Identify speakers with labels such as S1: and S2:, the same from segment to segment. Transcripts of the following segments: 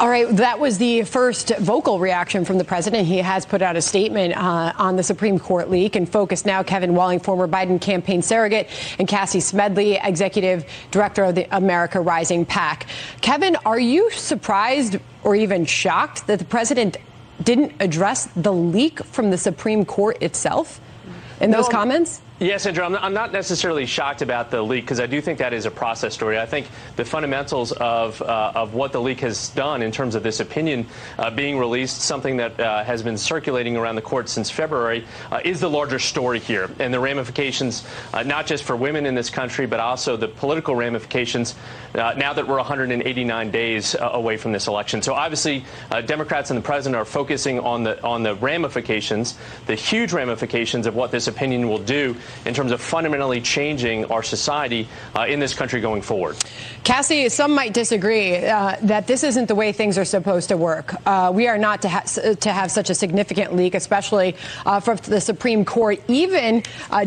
S1: All right, that was the first vocal reaction from the president. He has put out a statement on the Supreme Court leak. And focus now, Kevin Walling, former Biden campaign surrogate, and Cassie Smedile, executive director of the America Rising PAC. Kevin, are you surprised or even shocked that the president didn't address the leak from the Supreme Court itself in those comments?
S2: Yes, Sandra, I'm not necessarily shocked about the leak because I do think that is a process story. I think the fundamentals of what the leak has done in terms of this opinion being released, something that has been circulating around the court since February, is the larger story here. And the ramifications, not just for women in this country, but also the political ramifications now that we're 189 days away from this election. So obviously, Democrats and the president are focusing on the ramifications, the huge ramifications of what this opinion will do in terms of fundamentally changing our society in this country going forward.
S1: Cassie, some might disagree that this isn't the way things are supposed to work. We are not to have such a significant leak, especially from the Supreme Court. Even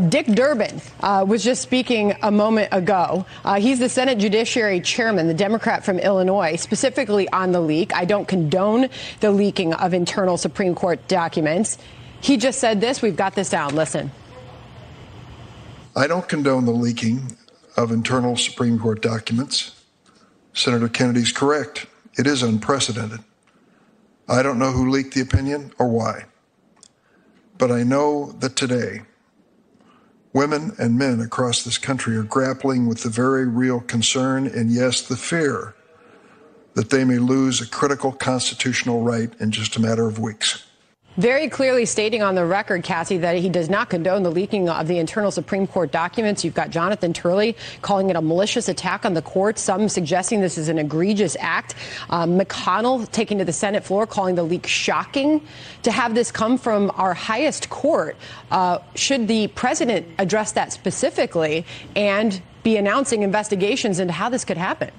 S1: Dick Durbin was just speaking a moment ago. He's the Senate Judiciary Chairman, the Democrat from Illinois, specifically on the leak. I don't condone the leaking of internal Supreme Court documents. He just said this. We've got this down. Listen.
S3: I don't condone the leaking of internal Supreme Court documents. Senator Kennedy's correct. It is unprecedented. I don't know who leaked the opinion or why. But I know that today, women and men across this country are grappling with the very real concern and, yes, the fear that they may lose a critical constitutional right in just a matter of weeks.
S1: Very clearly stating on the record, Cassie, that he does not condone the leaking of the internal Supreme Court documents. You've got Jonathan Turley calling it a malicious attack on the court, some suggesting this is an egregious act. McConnell taking to the Senate floor, calling the leak shocking. To have this come from our highest court, should the president address that specifically and be announcing investigations into how this could happen?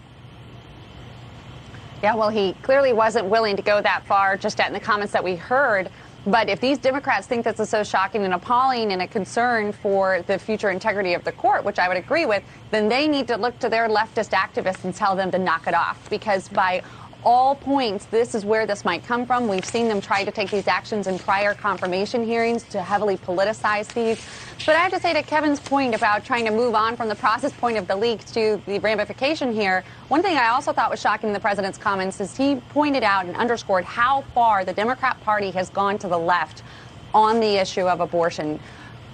S4: Yeah, well, he clearly wasn't willing to go that far just in the comments that we heard. But if these Democrats think this is so shocking and appalling and a concern for the future integrity of the court, which I would agree with, then they need to look to their leftist activists and tell them to knock it off. Because by all points, this is where this might come from. We've seen them try to take these actions in prior confirmation hearings to heavily politicize these. But I have to say, to Kevin's point about trying to move on from the process point of the leak to the ramification here, one thing I also thought was shocking in the president's comments is he pointed out and underscored how far the Democrat Party has gone to the left on the issue of abortion.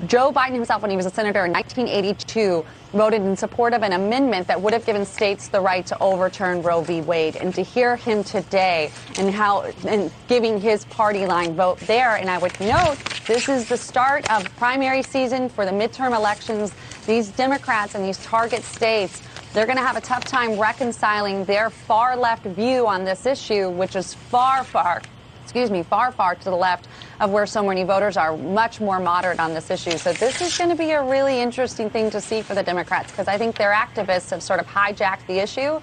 S4: Joe Biden himself, when he was a senator in 1982, voted in support of an amendment that would have given states the right to overturn Roe v. Wade. And to hear him today and giving his party line vote there, and I would note this is the start of primary season for the midterm elections. These Democrats in these target states, they're going to have a tough time reconciling their far left view on this issue, which is far to the left of where so many voters are, much more moderate on this issue. So this is going to be a really interesting thing to see for the Democrats, because I think their activists have sort of hijacked the issue.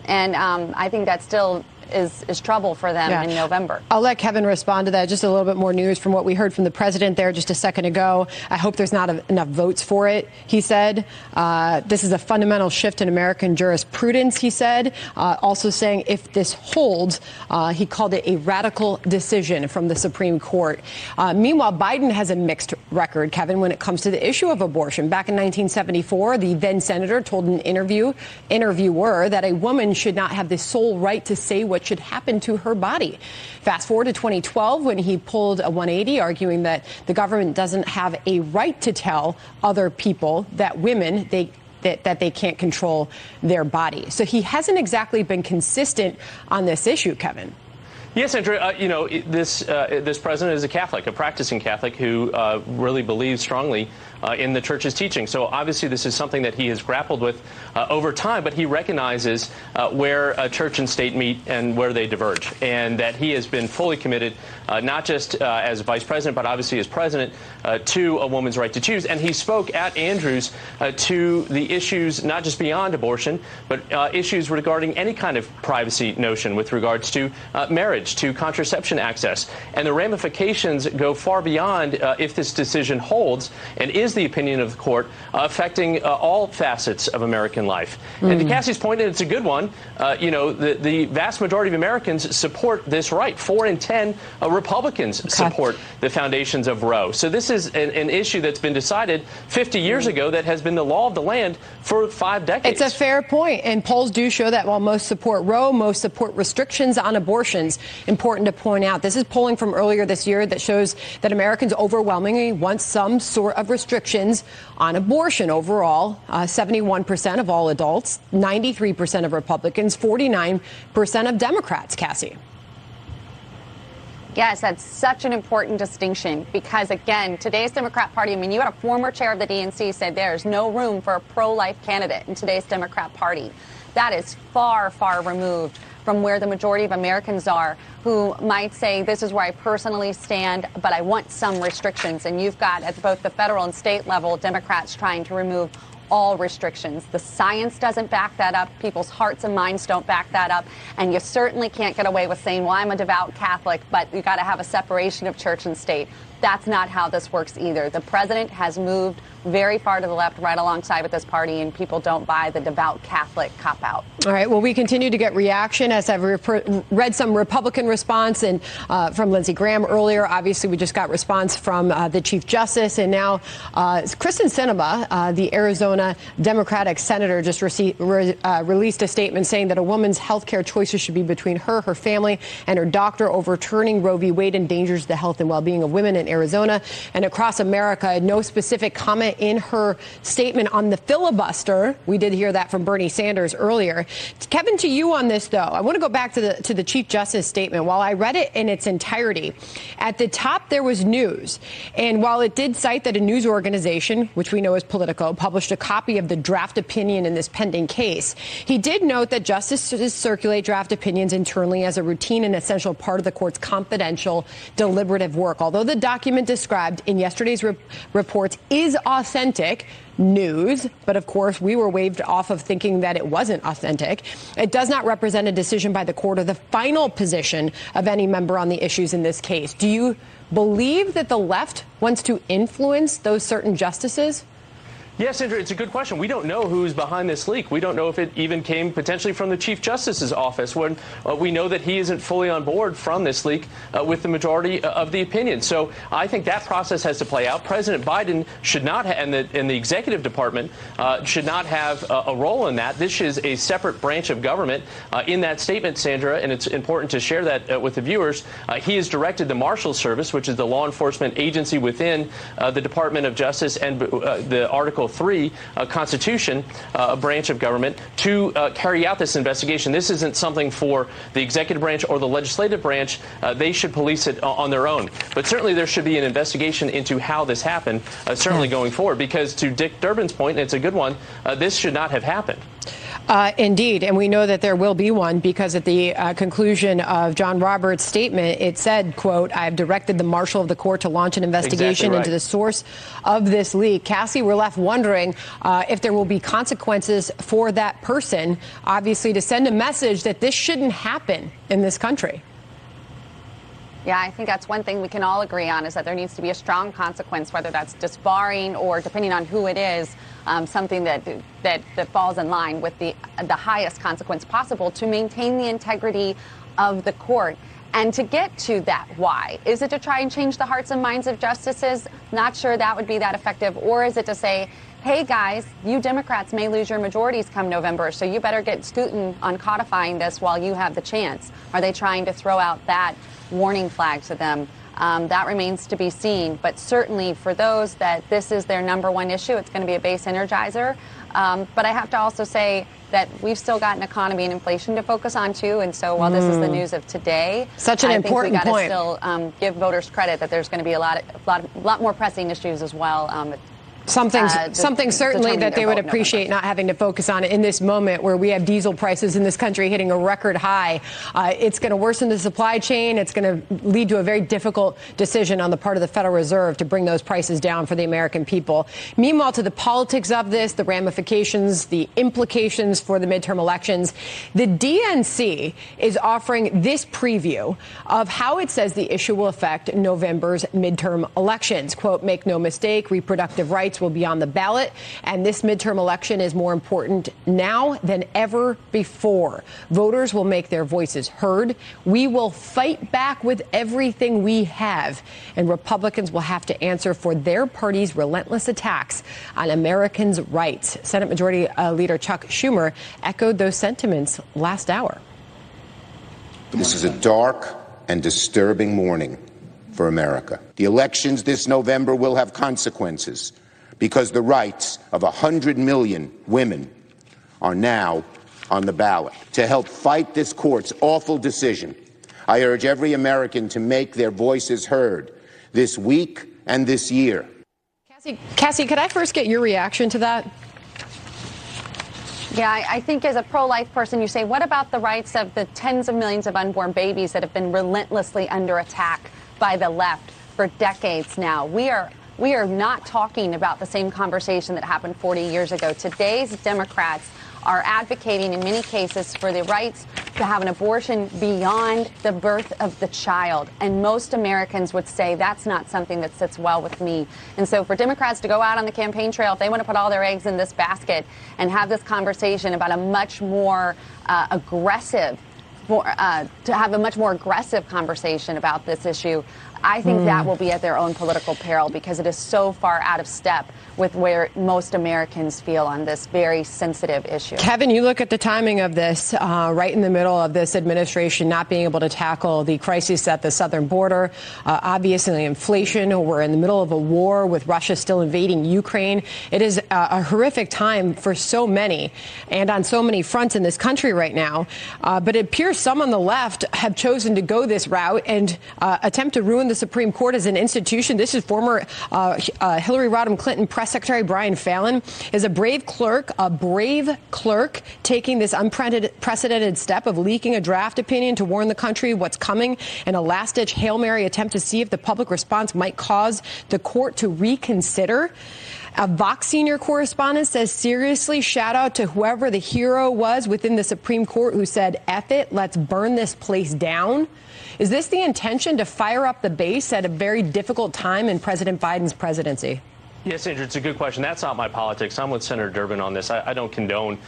S4: And I think that still is trouble for them in November.
S1: I'll let Kevin respond to that. Just a little bit more news from what we heard from the president there just a second ago. I hope there's not enough votes for it, he said. This is a fundamental shift in American jurisprudence, he said. Also saying if this holds, he called it a radical decision from the Supreme Court. Meanwhile, Biden has a mixed record, Kevin, when it comes to the issue of abortion. Back in 1974, the then senator told an interviewer that a woman should not have the sole right to say what should happen to her body. Fast forward to 2012, when he pulled a 180, arguing that the government doesn't have a right to tell other people that women, that they can't control their body. So he hasn't exactly been consistent on this issue, Kevin.
S2: Yes, Sandra, this president is a Catholic, a practicing Catholic who really believes strongly in the church's teaching. So obviously this is something that he has grappled with over time, but he recognizes where church and state meet and where they diverge, and that he has been fully committed, not just as vice president, but obviously as president, to a woman's right to choose. And he spoke at Andrews to the issues not just beyond abortion, but issues regarding any kind of privacy notion with regards to marriage, to contraception access. And the ramifications go far beyond if this decision holds and is is the opinion of the court affecting all facets of American life. And to Cassie's point, and it's a good one, the vast majority of Americans support this right. 4 in 10 Republicans support the foundations of Roe. So this is an issue that's been decided 50 years ago that has been the law of the land for 5 decades.
S1: It's a fair point, and polls do show that while most support Roe, most support restrictions on abortions. Important to point out, this is polling from earlier this year that shows that Americans overwhelmingly want some sort of restrictions on abortion overall. 71% of all adults, 93% of Republicans, 49% of Democrats, Cassie.
S4: Yes, that's such an important distinction because, again, today's Democrat Party, I mean, you had a former chair of the DNC say there's no room for a pro-life candidate in today's Democrat Party. That is far, far removed from where the majority of Americans are, who might say this is where I personally stand, but I want some restrictions. And you've got at both the federal and state level Democrats trying to remove all restrictions. The science doesn't back that up. People's hearts and minds don't back that up. And you certainly can't get away with saying, well, I'm a devout Catholic, but you got to have a separation of church and state. That's not how this works either. The president has moved very far to the left, right alongside with this party, and people don't buy the devout Catholic cop-out.
S1: All right. Well, we continue to get reaction as I've read some Republican response and from Lindsey Graham earlier. Obviously, we just got response from the Chief Justice. And now Kristen Sinema, the Arizona Democratic senator, just released a statement saying that a woman's health care choices should be between her family, and her doctor. Overturning Roe v. Wade endangers the health and well-being of women in Arizona and across America. No specific comment in her statement on the filibuster. We did hear that from Bernie Sanders earlier. Kevin, to you on this, though, I want to go back to the Chief Justice statement. While I read it in its entirety, at the top there was news. And while it did cite that a news organization, which we know is Politico, published a copy of the draft opinion in this pending case, he did note that justices circulate draft opinions internally as a routine and essential part of the court's confidential, deliberative work. Although the document described in yesterday's reports is authentic news, but of course we were waved off of thinking that it wasn't authentic. It does not represent a decision by the court or the final position of any member on the issues in this case. Do you believe that the left wants to influence those certain justices?
S2: Yes, Sandra, it's a good question. We don't know who's behind this leak. We don't know if it even came potentially from the Chief Justice's office, when we know that he isn't fully on board from this leak with the majority of the opinion. So I think that process has to play out. President Biden should not, and the executive department should not have a role in that. This is a separate branch of government. In that statement, Sandra, and it's important to share that with the viewers, he has directed the Marshals Service, which is the law enforcement agency within the Department of Justice and the Article 3 Constitution, a branch of government, to carry out this investigation. This isn't something for the executive branch or the legislative branch. They should police it on their own. But certainly there should be an investigation into how this happened, certainly going forward, because to Dick Durbin's point, and it's a good one, this should not have happened.
S1: Indeed. And we know that there will be one because at the conclusion of John Roberts' statement, it said, quote, I have directed the marshal of the court to launch an investigation into the source of this leak. Cassie, we're left wondering if there will be consequences for that person, obviously, to send a message that this shouldn't happen in this country.
S4: Yeah, I think that's one thing we can all agree on, is that there needs to be a strong consequence, whether that's disbarring or, depending on who it is, something that falls in line with the highest consequence possible to maintain the integrity of the court. And to get to that why, is it to try and change the hearts and minds of justices? Not sure that would be that effective. Or is it to say, hey, guys, you Democrats may lose your majorities come November, so you better get scooting on codifying this while you have the chance? Are they trying to throw out that warning flag to them? That remains to be seen. But certainly for those that this is their number one issue, it's going to be a base energizer. But I have to also say that we've still got an economy and inflation to focus on, too. And so while this is the news of today,
S1: such an important point,
S4: I think we got to still give voters credit that there's going to be a lot more pressing issues as well.
S1: Something certainly that they would appreciate not having to focus on in this moment where we have diesel prices in this country hitting a record high. It's going to worsen the supply chain. It's going to lead to a very difficult decision on the part of the Federal Reserve to bring those prices down for the American people. Meanwhile, to the politics of this, the ramifications, the implications for the midterm elections, the DNC is offering this preview of how it says the issue will affect November's midterm elections. Quote, make no mistake, reproductive rights votes will be on the ballot. And this midterm election is more important now than ever before. Voters will make their voices heard. We will fight back with everything we have. And Republicans will have to answer for their party's relentless attacks on Americans' rights. Senate Majority Leader Chuck Schumer echoed those sentiments last hour.
S5: This is a dark and disturbing morning for America. The elections this November will have consequences because the rights of 100 million women are now on the ballot. To help fight this court's awful decision, I urge every American to make their voices heard this week and this year.
S1: Cassie, could I first get your reaction to that?
S4: Yeah, I think as a pro-life person, you say, what about the rights of the tens of millions of unborn babies that have been relentlessly under attack by the left for decades now? We are not talking about the same conversation that happened 40 years ago. Today's Democrats are advocating in many cases for the rights to have an abortion beyond the birth of the child. And most Americans would say that's not something that sits well with me. And so for Democrats to go out on the campaign trail, if they want to put all their eggs in this basket and have this conversation about a much more aggressive conversation about this issue, I think that will be at their own political peril because it is so far out of step with where most Americans feel on this very sensitive issue.
S1: Kevin, you look at the timing of this, right in the middle of this administration not being able to tackle the crisis at the southern border, obviously inflation. We're in the middle of a war with Russia still invading Ukraine. It is a horrific time for so many and on so many fronts in this country right now. But it appears some on the left have chosen to go this route and attempt to ruin the Supreme Court as an institution. This is former Hillary Rodham Clinton Press Secretary Brian Fallon is a brave clerk taking this unprecedented step of leaking a draft opinion to warn the country what's coming in a last-ditch Hail Mary attempt to see if the public response might cause the court to reconsider. A Vox senior correspondent says, seriously, shout out to whoever the hero was within the Supreme Court who said, F it, let's burn this place down. Is this the intention to fire up the base at a very difficult time in President Biden's presidency?
S2: Yes, Andrew, it's a good question. That's not my politics. I'm with Senator Durbin on this. I don't condone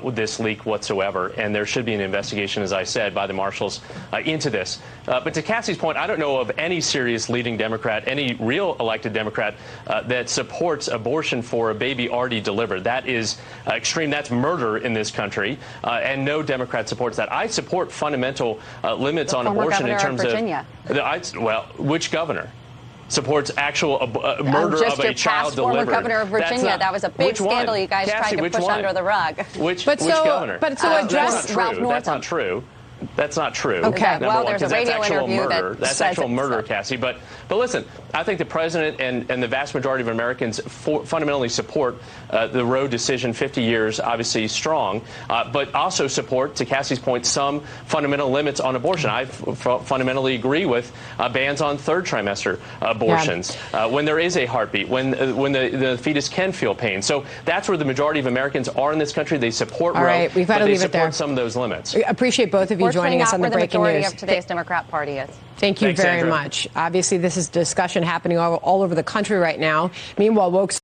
S2: this leak whatsoever, and there should be an investigation, as I said, by the marshals into this. But to Cassie's point, I don't know of any serious leading Democrat, any real elected Democrat that supports abortion for a baby already delivered. That is extreme. That's murder in this country, and no Democrat supports that. I support fundamental limits on abortion in terms of which governor supports actual murder of a child delivered?
S4: Former governor of Virginia. That was a big scandal you guys tried to push under the rug.
S2: Which governor?
S1: But so
S2: that's not true. That's not true.
S4: Okay.
S2: Number
S4: well,
S2: one,
S4: there's a radio interview
S2: that's actual murder, Cassie. But listen, I think the president and the vast majority of Americans fundamentally support the Roe decision, 50 years, obviously strong, but also support, to Cassie's point, some fundamental limits on abortion. I fundamentally agree with bans on third trimester abortions, when there is a heartbeat, when the fetus can feel pain. So that's where the majority of Americans are in this country. They support Roe,
S1: right, we've got to leave it there.
S2: Some of those limits.
S1: I appreciate both of you joining us on the breaking news.
S4: The majority of today's Democrat Party is.
S1: Thank you
S2: Thanks,
S1: very
S2: Sandra.
S1: much. Obviously, this is discussion happening all over the country right now. Meanwhile, woke